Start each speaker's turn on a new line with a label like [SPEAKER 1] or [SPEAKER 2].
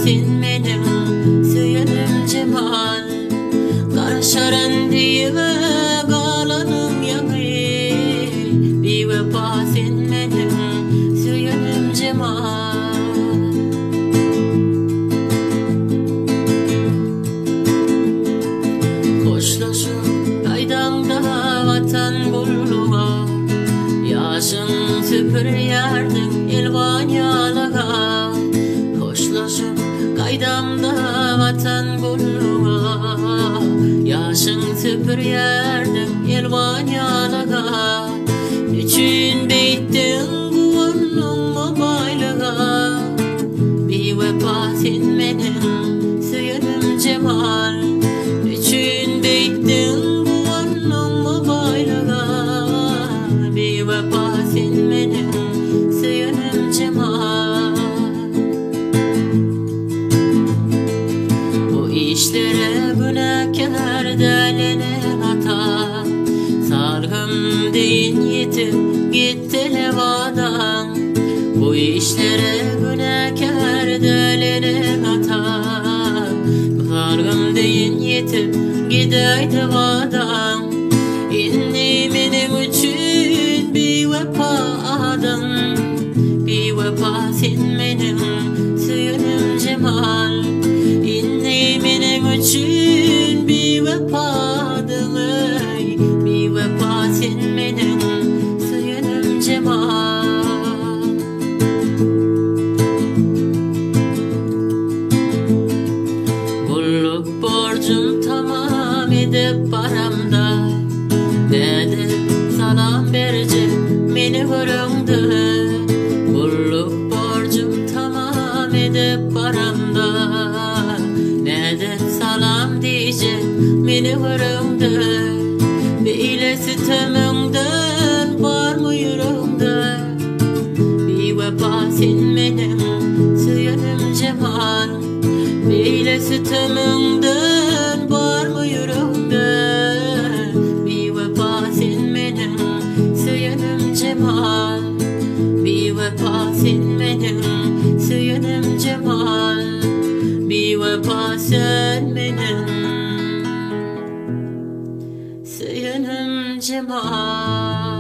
[SPEAKER 1] sen mening söyünim cemal. Karşaran diye galanım yanı, bir vefa sen mening söyünim cemal. Hoşlaşıp kaydamda vatan bulluğa, yaşın süpür yerdin elvan yalağa. Hoşlaşıp kaydamda vatan bulluğa, yaşın süpür yerdin elvan yalağa. Üçün beyttin guvannun baylığa, bir vefa sen mening söyünim cemal. Üçün beyttin guvannun baylığa, bir vefa sen mening söyünim cemal. Bu işlere günahkar delene hata, sargım deyin yetip gitti levadan. Bu işlere günahkar delene hata, sargım deyin yetip gideydi vadan. İnni mening üçün bir vefa adın, bir vefa sen mening söyünim cemal. İnni mening üçün bir vefa adın, bir vefa sen mening söyünim cemal. Bulluk borcum tamam edip paramda, dedi salam berce meni göründü. Bulluk borcum tamam edip paramda, dedi salam diye meni göründü. Beyle sütümünden var mı yüreğimde, bir vefa sen mening söyünim cemal. Beyle sütümünden var mı yüreğimde, bir vefa sen mening söyünim cemal. Bir vefa sen mening söyünim cemal. Bir vefa sen mening söyünim cemal.